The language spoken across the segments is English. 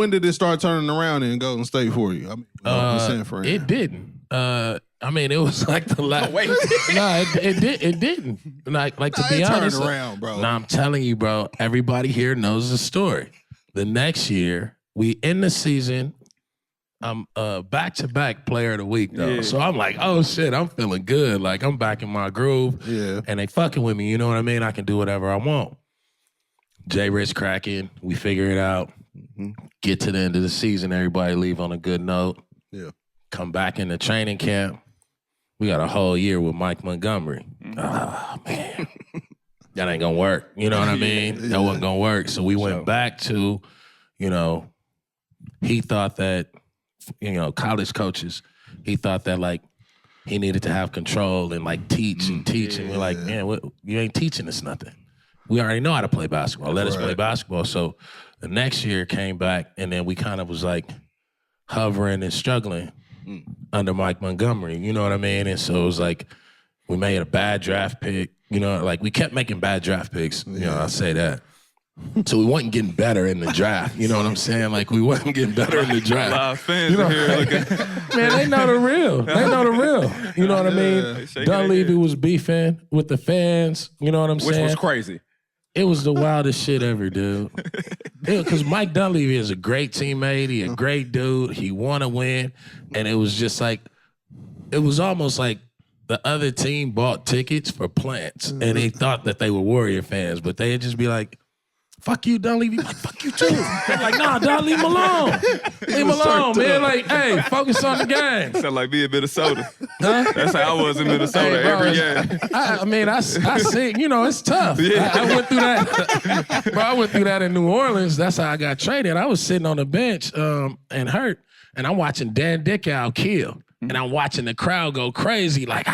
When did it start turning around in Golden State for you? I mean, San Fran. It didn't. I mean, it was like the last. wait. No, it didn't. Like to be honest, turned around, bro. I'm telling you, bro. Everybody here knows the story. The next year, we end the season. I'm back-to-back player of the week though, so I'm like, oh shit, I'm feeling good. Like I'm back in my groove. Yeah, and they fucking with me. You know what I mean? I can do whatever I want. Jay Rich cracking. We figure it out. Get to the end of the season. Everybody leave on a good note. Yeah. Come back in the training camp. We got a whole year with Mike Montgomery. Oh, man. That ain't gonna work. You know what I mean? That wasn't gonna work. So we went back to, he thought that, college coaches, he thought that like he needed to have control and like teach. And we're like, man, you ain't teaching us nothing. We already know how to play basketball. Let us play basketball. So the next year came back and then we kind of was like hovering and struggling under Mike Montgomery. You know what I mean? And so it was like we made a bad draft pick. Like we kept making bad draft picks. I'll say that. So we wasn't getting better in the draft. You know what I'm saying? Like we wasn't getting better in the draft. A lot of fans in here looking. Man, they know the real. They know the real. You know what I mean? Dunleavy was beefing with the fans. You know what I'm saying? Which was crazy. It was the wildest shit ever, dude. Because Mike Dunleavy is a great teammate. He a great dude. He want to win. And it was just like, it was almost like the other team bought tickets for Plants. And they thought that they were Warrior fans. But they'd just be like, fuck you, Dunleavy. Like, fuck you too. They're like, nah, Don, leave him alone. Leave him alone, man. Like, hey, focus on the game. Sound like me in Minnesota. Huh? That's how I was in Minnesota every game. I mean, I see, it's tough. Yeah. I went through that. Bro, I went through that in New Orleans. That's how I got traded. I was sitting on the bench and hurt, and I'm watching Dan Dickau kill, and I'm watching the crowd go crazy, like,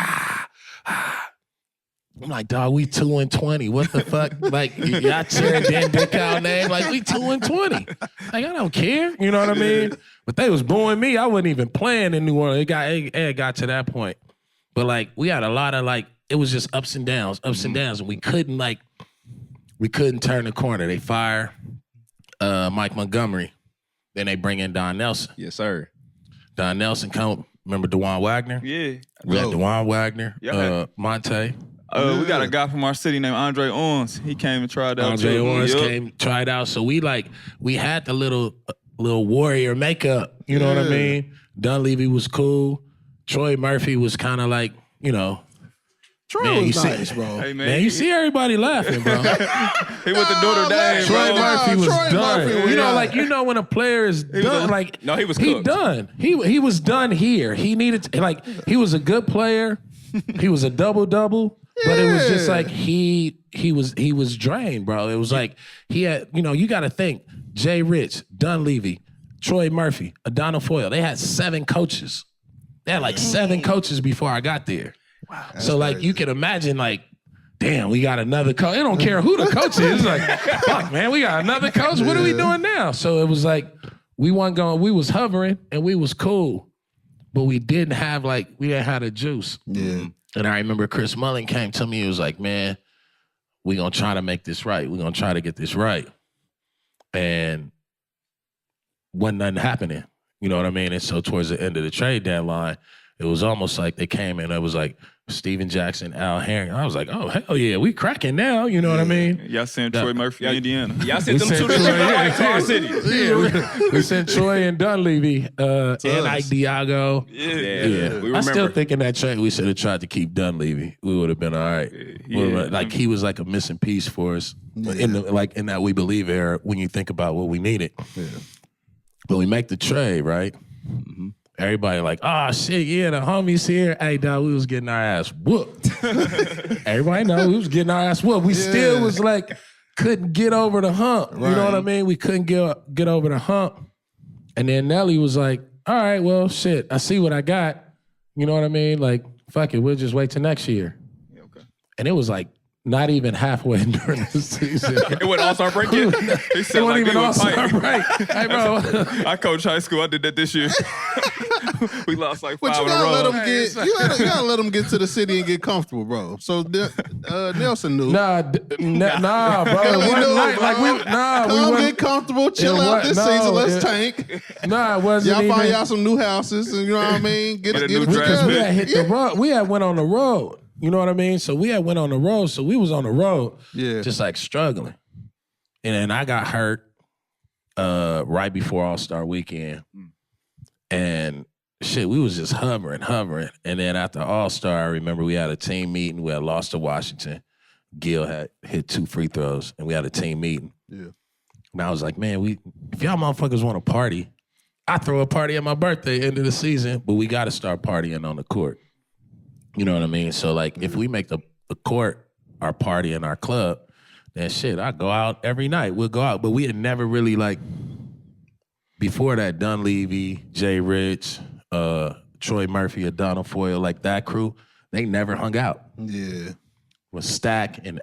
I'm like, dog, we 2-20. What the fuck? Like, y'all cheering Dan Dickau name? Like, we 2-20. Like, I don't care. You know what I mean? But they was booing me. I wasn't even playing in New Orleans. It got to that point. But, like, we had a lot of, like, it was just ups and downs. And we couldn't turn the corner. They fire Mike Montgomery. Then they bring in Don Nelson. Yes, sir. Don Nelson come. Remember DeJuan Wagner? Yeah. We had DeJuan Wagner, Monte. We got a guy from our city named Andre Owens. He came and tried out. Andre Owens came, tried out. So we had the little Warrior makeup. You know what I mean? Dunleavy was cool. Troy Murphy was kind of like, Troy was nice, bro. Hey, Man, you see everybody laughing, bro. He went to Notre Dame, Troy bro. Murphy was Troy done. Murphy was When a player is done, No, he was he cooked. done. He was done here. He needed to, he was a good player. He was a double-double. But it was just like he was drained, bro. It was like he had, you got to think, Jay Rich, Dunleavy, Troy Murphy, Adonal Foyle. They had 7 coaches. They had 7 coaches before I got there. Wow. So crazy. You can imagine damn, we got another coach. It don't care who the coach is. Like, fuck, man, we got another coach. What are we doing now? So it was like we was hovering and we was cool, but we didn't have the juice. Yeah. And I remember Chris Mullin came to me. He was like, man, we're going to try to make this right. We're going to try to get this right. And wasn't nothing happening. You know what I mean? And so towards the end of the trade deadline, it was almost like they came in. It was like Steven Jackson, Al Herring. I was like, oh, hell yeah, we cracking now. You know what I mean? Y'all sent Troy Murphy to Indiana. Y'all sent them two to our city. We sent Troy and Dunleavy and Ike Diago. Yeah. We I'm still thinking that trade, we should have tried to keep Dunleavy. We would have been all right. He was like a missing piece for us in that we believe era when you think about what we needed. Yeah. But we make the trade, right? Mm-hmm. Everybody like, oh, shit, yeah, the homies here. Hey, dog, we was getting our ass whooped. Everybody know we was getting our ass whooped. We still was couldn't get over the hump. Right. You know what I mean? We couldn't get over the hump. And then Nelly was like, all right, well, shit, I see what I got. You know what I mean? Like, fuck it, we'll just wait till next year. Yeah, okay. And it was Not even halfway during the season. It wasn't all-star break yet. They It said wasn't like even all-star pipe. break. Hey, bro. I coached high school. I did that this year. We lost like But 5 you in a gotta row. let them get. You gotta let them get to the city and get comfortable, bro. So Nelson knew. Nah, bro. Kelly One knew, night, bro. like we Come get comfortable, chill out this season. Let's tank. Nah, it wasn't Y'all even. find y'all some new houses, and you know what I mean. Get a it new we draft together. had hit the road. We had went on the road. You know what I mean? So we had went on the road. So we was on the road, just like struggling. And then I got hurt right before All-Star Weekend. And shit, we was just hovering. And then after All-Star, I remember we had a team meeting. We had lost to Washington. Gil had hit 2 free throws, and we had a team meeting. Yeah. And I was like, man, if y'all motherfuckers want to party, I throw a party at my birthday, end of the season, but we got to start partying on the court. You know what I mean? So, like, if we make the court our party in our club, then shit, I go out every night. We'll go out. But we had never really, like, before that, Dunleavy, Jay Rich, Troy Murphy, Adonal Foyle, like that crew, they never hung out. Yeah. With Stack and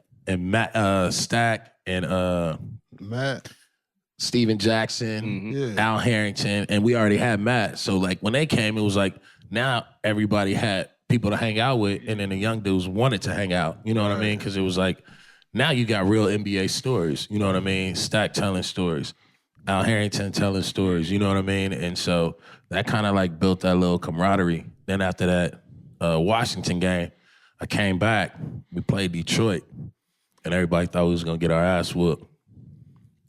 Matt, Matt. Steven Jackson, Yeah. Al Harrington, and we already had Matt. So, like, when they came, it was like, now everybody had people to hang out with, and then the young dudes wanted to hang out. You know what I mean? Because it was like, now you got real NBA stories. You know what I mean? Stack telling stories. Al Harrington telling stories. You know what I mean? And so that kind of like built that little camaraderie. Then after that Washington game, I came back. We played Detroit, and everybody thought we was going to get our ass whooped.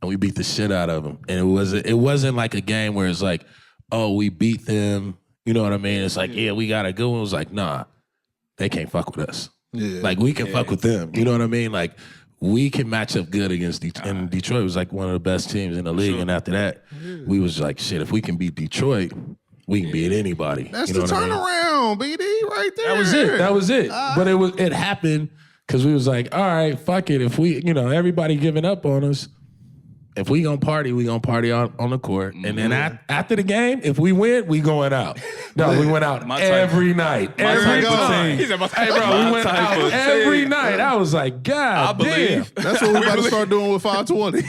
And we beat the shit out of them. And it wasn't like a game where it's like, oh, we beat them. You know what I mean? It's like, yeah, we got to go. It was like, nah, they can't fuck with us. Yeah. Like, we can fuck with them. You know what I mean? Like, we can match up good against Detroit. And Detroit was like one of the best teams in the league. And after that, we was like, shit, if we can beat Detroit, we can beat anybody. That's you know the what I mean? turnaround, BD, right there. That was it. But it happened because we was like, all right, fuck it. If we, everybody giving up on us, if we gonna party, we gonna party on the court. And then after the game, if we win, we going out. No, we went out every night. Every night. He said, Hey, bro, we went out every night. I was like, God damn. That's what we about to start doing with 520.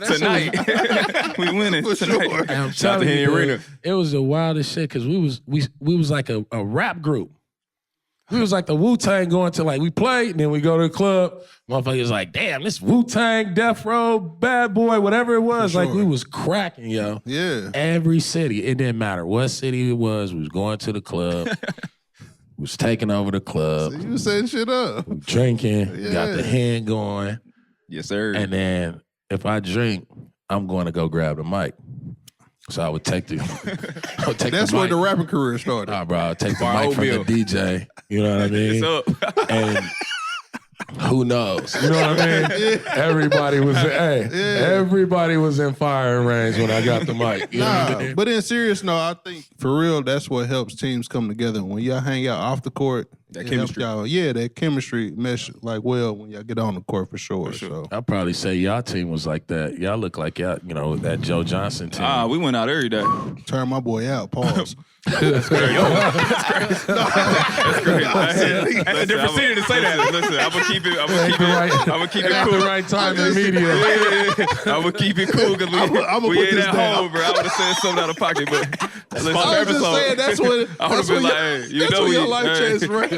Tonight. We winning For tonight. sure. I'm Shout out telling to Henny you, Arena. dude, it was the wildest shit because we was like a rap group. We was like the Wu-Tang going to like, we played and then we go to the club. Motherfuckers like, damn, this Wu-Tang, Death Row, Bad Boy, whatever it was. For Like sure. we was cracking, yo. Yeah. Every city. It didn't matter what city it was. We was going to the club. We was taking over the club. You setting shit up. Drinking. Yeah. Got the hand going. Yes, sir. And then if I drink, I'm going to go grab the mic. So I would take the That's the where mic. the rapping career started. Nah, bro, I'll take the Bar mic from the oatmeal. DJ. You know what I mean? What's up? And who knows? You know what I mean? Everybody was everybody was in firing range when I got the mic. You know what I mean? But in serious note, I think for real, that's what helps teams come together. When y'all hang out off the court, That it chemistry. helps y'all. That chemistry mesh like well when y'all get on the court for sure. So I'll probably say y'all team was like that. Y'all look like y'all, that Joe Johnson team. We went out every day. turn my boy out. Pause. That's crazy. That's a different city to say that. Listen, I'm gonna keep it. I'm gonna keep it At cool. the right time in media. I'm gonna keep it cool because I'ma we put ain't this at down. home, bro. I would have said something out of pocket, but listen, I was just episode. saying that's what I would've been like, hey, you know your we- life hey. changed, right?